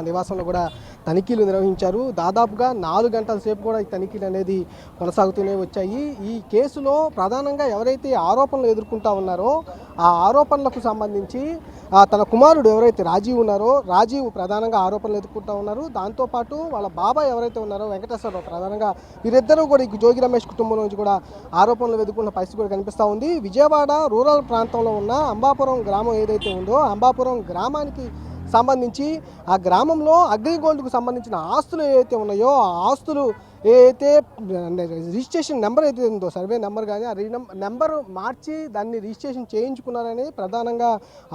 నివాసంలో కూడా తనిఖీలు నిర్వహించారు. దాదాపుగా 4 గంటల సేపు కూడా ఈ తనిఖీలు అనేది కొనసాగుతూనే వచ్చాయి. ఈ కేసులో ప్రధానంగా ఎవరైతే ఆరోపణలు ఎదుర్కొంటా ఉన్నారో ఆ ఆరోపణలకు సంబంధించి తన కుమారుడు ఎవరైతే రాజీవ్ ఉన్నారో రాజీవ్ ప్రధానంగా ఆరోపణలు ఎదుర్కొంటూ ఉన్నారు. దాంతోపాటు వాళ్ళ బాబాయ్ ఎవరైతే ఉన్నారో వెంకటేశ్వరరావు ప్రధానంగా వీరిద్దరూ కూడా ఈ జోగి రమేష్ కుటుంబం నుంచి కూడా ఆరోపణలు ఎదుర్కొన్న పరిస్థితి కూడా కనిపిస్తూ ఉంది. విజయవాడ రూరల్ ప్రాంతంలో ఉన్న అంబాపురం గ్రామం ఏదైతే ఉందో అంబాపురం గ్రామానికి సంబంధించి ఆ గ్రామంలో అగ్రిగోల్డ్కు సంబంధించిన ఆస్తులు ఏవైతే ఉన్నాయో ఆ ఆస్తులు ఏదైతే రిజిస్ట్రేషన్ నెంబర్ అయితే ఉందో సర్వే నెంబర్ కానీ ఆ నెంబర్ మార్చి దాన్ని రిజిస్ట్రేషన్ చేయించుకున్నారని ప్రధానంగా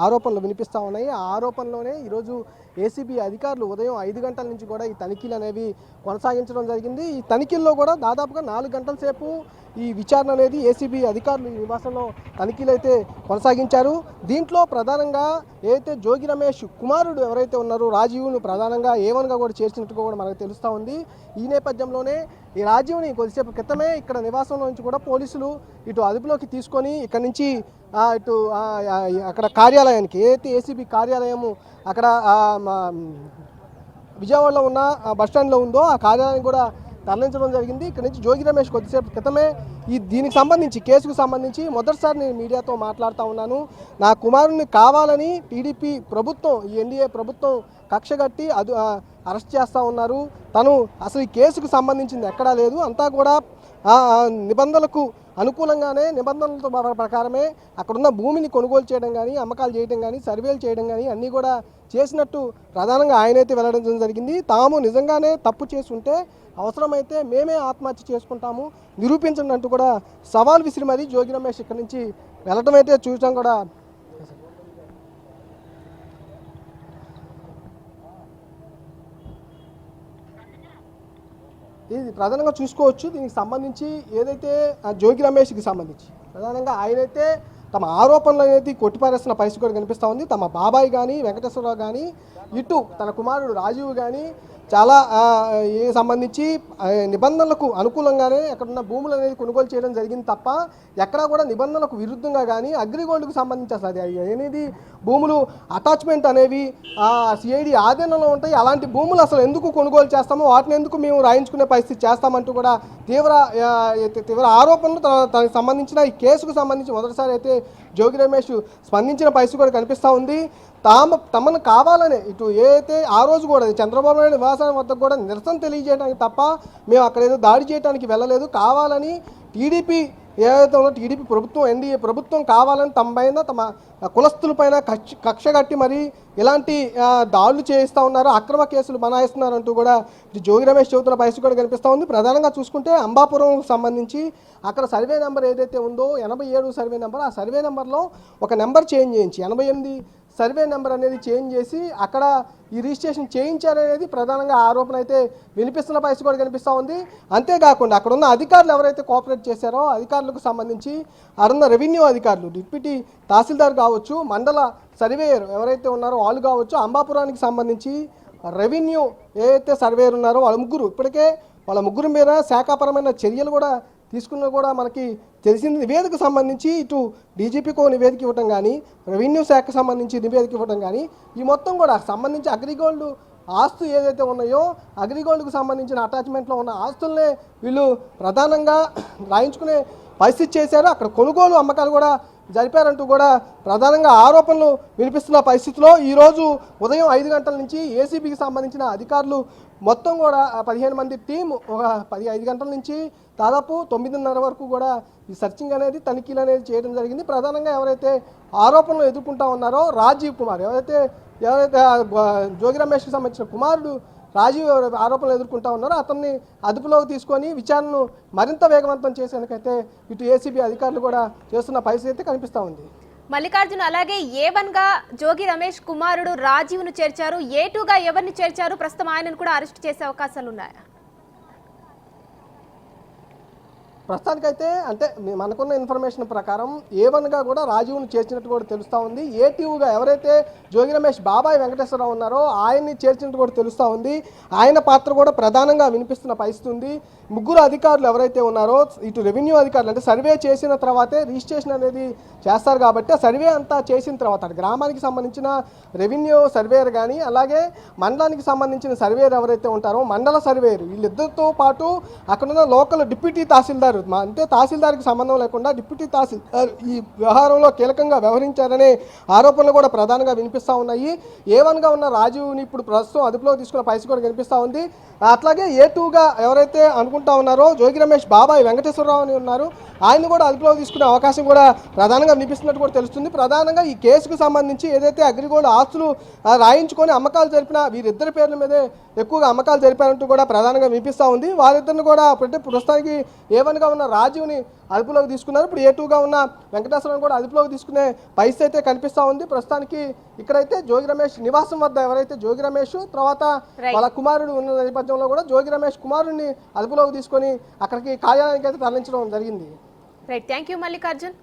ఆరోపణలు వినిపిస్తూ ఉన్నాయి. ఆ ఆరోపణలోనే ఈరోజు ఏసీబీ అధికారులు ఉదయం 5 గంటల నుంచి కూడా ఈ తనిఖీలు అనేవి కొనసాగించడం జరిగింది. ఈ తనిఖీల్లో కూడా దాదాపుగా 4 గంటల సేపు ఈ విచారణ అనేది ఏసీబీ అధికారులు ఈ నివాసంలో తనిఖీలు అయితే కొనసాగించారు. దీంట్లో ప్రధానంగా ఏదైతే జోగి రమేష్ కుమారుడు ఎవరైతే ఉన్నారో రాజీవ్ను ప్రధానంగా ఏవన్గా కూడా చేర్చినట్టుగా కూడా మనకు తెలుస్తూ ఉంది. ఈ నేపథ్యంలోనే ఈ రాజీవ్ని కొద్దిసేపు క్రితమే ఇక్కడ నివాసంలో నుంచి కూడా పోలీసులు ఇటు అదుపులోకి తీసుకొని ఇక్కడ నుంచి ఇటు అక్కడ కార్యాలయానికి ఏదైతే ఏసీబీ కార్యాలయము అక్కడ విజయవాడలో ఉన్న బస్టాండ్లో ఉందో ఆ కార్యాలయాన్ని కూడా తరలించడం జరిగింది. ఇక్కడ నుంచి జోగి రమేష్ కొద్దిసేపు క్రితమే దీనికి సంబంధించి కేసుకు సంబంధించి మొదటిసారి నేను మీడియాతో మాట్లాడుతూ ఉన్నాను. నా కుమారుని కావాలని టీడీపీ ప్రభుత్వం ఈ ఎన్డీఏ ప్రభుత్వం కక్షగట్టి అరెస్ట్ చేస్తూ ఉన్నారు. తను అసలు ఈ కేసుకు సంబంధించింది ఎక్కడా లేదు, అంతా కూడా నిబంధనలకు అనుకూలంగానే నిబంధనలతో ప్రకారమే అక్కడున్న భూమిని కొనుగోలు చేయడం కానీ అమ్మకాలు చేయడం కానీ సర్వేలు చేయడం కానీ అన్నీ కూడా చేసినట్టు ప్రధానంగా ఆయనైతే వెల్లడించడం జరిగింది. తాము నిజంగానే తప్పు చేసుంటే అవసరమైతే మేమే ఆత్మహత్య చేసుకుంటాము నిరూపించండి అంటూ కూడా సవాల్ విసిరి మరీ జోగి రమేష్ ఇక్కడి నుంచి వెళ్ళడం అయితే చూసాం కూడా. ఇది ప్రధానంగా చూసుకోవచ్చు. దీనికి సంబంధించి ఏదైతే జోగి రమేష్కి సంబంధించి ప్రధానంగా ఆయనైతే తమ ఆరోపణలు అనేది కొట్టిపారేస్తున్న పరిస్థితి కూడా కనిపిస్తూ ఉంది. తమ బాబాయ్ కానీ వెంకటేశ్వరరావు కానీ ఇటు తన కుమారుడు రాజీవ్ కానీ చాలా సంబంధించి నిబంధనలకు అనుకూలంగానే అక్కడున్న భూములు అనేది కొనుగోలు చేయడం జరిగింది తప్ప ఎక్కడా కూడా నిబంధనలకు విరుద్ధంగా కానీ అగ్రిగోల్డ్కు సంబంధించి అసలు అది అనేది భూములు అటాచ్మెంట్ అనేవి సిఐడి ఆధీనంలో ఉంటాయి. అలాంటి భూములు అసలు ఎందుకు కొనుగోలు చేస్తామో వాటిని ఎందుకు మేము రాయించుకునే పరిస్థితి చేస్తామంటూ కూడా తీవ్ర ఆరోపణలు తనకు సంబంధించిన ఈ కేసుకు సంబంధించి మొదటిసారి అయితే జోగి రమేష్ స్పందించిన పరిస్థితి కూడా కనిపిస్తూ ఉంది. తమను కావాలనే ఇటు ఏదైతే ఆ రోజు కూడా చంద్రబాబు నాయుడు నివాసం వద్ద కూడా నిరసన తెలియజేయడానికి తప్ప మేము అక్కడ ఏదో దాడి చేయడానికి వెళ్ళలేదు, కావాలని టీడీపీ ఏదైతే ఉందో టీడీపీ ప్రభుత్వం ఎన్డీఏ ప్రభుత్వం కావాలని తమ పైన తమ కులస్తులపైన కక్ష కట్టి మరి ఇలాంటి దాడులు చేయిస్తూ ఉన్నారు, అక్రమ కేసులు బనాయిస్తున్నారంటూ కూడా ఇటు జోగి రమేష్ చెబుతున్న పరిస్థితి కూడా కనిపిస్తూ ఉంది. ప్రధానంగా చూసుకుంటే అంబాపురం సంబంధించి అక్కడ సర్వే నెంబర్ ఏదైతే ఉందో 87 సర్వే నెంబర్, ఆ సర్వే నెంబర్లో ఒక నెంబర్ చేంజ్ చేయించి 88 సర్వే నెంబర్ అనేది చేంజ్ చేసి అక్కడ ఈ రిజిస్ట్రేషన్ చేయించారనేది ప్రధానంగా ఆరోపణ అయితే వినిపిస్తున్న పరిస్థితి కూడా కనిపిస్తూ ఉంది. అంతేకాకుండా అక్కడ ఉన్న అధికారులు ఎవరైతే కోఆపరేట్ చేశారో అధికారులకు సంబంధించి అరున్న రెవెన్యూ అధికారులు డిప్యూటీ తహసీల్దార్ కావచ్చు, మండల సర్వేయర్ ఎవరైతే ఉన్నారో వాళ్ళు కావచ్చు, అంబాపురానికి సంబంధించి రెవెన్యూ ఏదైతే సర్వేయర్ ఉన్నారో వాళ్ళ ముగ్గురు మీద శాఖాపరమైన చర్యలు కూడా తీసుకున్న కూడా మనకి తెలిసింది. నివేదికకు సంబంధించి ఇటు డీజీపీకో నివేదిక ఇవ్వడం కానీ రెవెన్యూ శాఖకు సంబంధించి నివేదిక ఇవ్వడం కానీ ఈ మొత్తం కూడా సంబంధించి అగ్రిగోల్డ్ ఆస్తు ఏదైతే ఉన్నాయో అగ్రిగోల్డ్కు సంబంధించిన అటాచ్మెంట్లో ఉన్న ఆస్తులనే వీళ్ళు ప్రధానంగా రాయించుకునే పరిస్థితి చేశారు. అక్కడ కొనుగోలు అమ్మకాలు కూడా జరిపారంటూ కూడా ప్రధానంగా ఆరోపణలు వినిపిస్తున్న పరిస్థితిలో ఈరోజు ఉదయం 5 గంటల నుంచి ఏసీబీకి సంబంధించిన అధికారులు మొత్తం కూడా 15 మంది టీం ఒక 5 గంటల నుంచి దాదాపు 9:30 వరకు కూడా ఈ సర్చింగ్ అనేది తనిఖీలు అనేది చేయడం జరిగింది. ప్రధానంగా ఎవరైతే ఆరోపణలు ఎదుర్కొంటా ఉన్నారో రాజీవ్ కుమార్ ఎవరైతే జోగి రమేష్కి సంబంధించిన కుమారుడు రాజీవ్ ఆరోపణలు ఎదుర్కొంటా ఉన్నారో అతన్ని అదుపులోకి తీసుకొని విచారణను మరింత వేగవంతం చేసేందుకైతే ఇటు ఏసీబీ అధికారులు కూడా చేస్తున్న పరిస్థితి అయితే కనిపిస్తూ ఉంది. మల్లికార్జున్, అలాగే A1గా జోగి రమేష్ కుమారుడు రాజీవ్ను చేర్చారు, A2గా ఎవరిని చేర్చారు, ప్రస్తుతం ఆయనను కూడా అరెస్ట్ చేసే అవకాశాలు ఉన్నాయా? ప్రస్తుతానికైతే అంటే మనకున్న ఇన్ఫర్మేషన్ ప్రకారం A1గా కూడా రాజీవ్ను చేర్చినట్టు కూడా తెలుస్తూ ఉంది. A2గా ఎవరైతే జోగి రమేష్ బాబాయ్ వెంకటేశ్వరరావు ఉన్నారో ఆయన్ని చేర్చినట్టు కూడా తెలుస్తూ ఉంది. ఆయన పాత్ర కూడా ప్రధానంగా వినిపిస్తున్న పరిస్థితి ఉంది. ముగ్గురు అధికారులు ఎవరైతే ఉన్నారో ఇటు రెవెన్యూ అధికారులు అంటే సర్వే చేసిన తర్వాతే రిజిస్ట్రేషన్ అనేది చేస్తారు కాబట్టి ఆ సర్వే అంతా చేసిన తర్వాత గ్రామానికి సంబంధించిన రెవెన్యూ సర్వేయర్ కానీ అలాగే మండలానికి సంబంధించిన సర్వేయర్ ఎవరైతే ఉంటారో మండల సర్వేయర్ వీళ్ళిద్దరితో పాటు అక్కడున్న లోకల్ డిప్యూటీ తహసీల్దార్ అంటే తహసీల్దార్కి సంబంధం లేకుండా డిప్యూటీ తహసీల్దార్ ఈ వ్యవహారంలో కీలకంగా వ్యవహరించారనే ఆరోపణలు కూడా ప్రధానంగా వినిపిస్తూ ఉన్నాయి. A1గా ఉన్న రాజీవ్ని ఇప్పుడు ప్రస్తుతం అదుపులో తీసుకున్న పరిస్థితి కూడా కనిపిస్తూ ఉంది. అట్లాగే A2గా ఎవరైతే అనుకుంటా ఉన్నారో జోగి రమేష్ బాబాయ్ వెంకటేశ్వరరావు అని ఉన్నారు ఆయన కూడా అదుపులో తీసుకునే అవకాశం కూడా ప్రధానంగా వినిపిస్తున్నట్టు కూడా తెలుస్తుంది. ప్రధానంగా ఈ కేసుకు సంబంధించి ఏదైతే అగ్రిగోల్డ్ ఆస్తులు రాయించుకొని అమ్మకాలు జరిపిన వీరిద్దరి పేర్ల మీదే ఎక్కువగా అమ్మకాలు జరిపారంటూ కూడా ప్రధానంగా వినిపిస్తూ ఉంది. వారిద్దరిని కూడా ప్రస్తుతానికి A1గా ఉన్న రాజీవ్ని అదుపులోకి తీసుకున్నారు. ఇప్పుడు A2గా ఉన్న వెంకటేశ్వరరావు కూడా అదుపులోకి తీసుకునే పరిస్థితి అయితే కనిపిస్తూ ఉంది. ప్రస్తుతానికి ఇక్కడైతే జోగి రమేష్ నివాసం వద్ద ఎవరైతే జోగి రమేష్ తర్వాత వాళ్ళ కుమారుడు ఉన్న నేపథ్యంలో కూడా జోగి రమేష్ కుమారుడిని అదుపులోకి తీసుకొని అక్కడికి కార్యాలయానికి అయితే తరలించడం జరిగింది. Right, thank you Mallikarjun.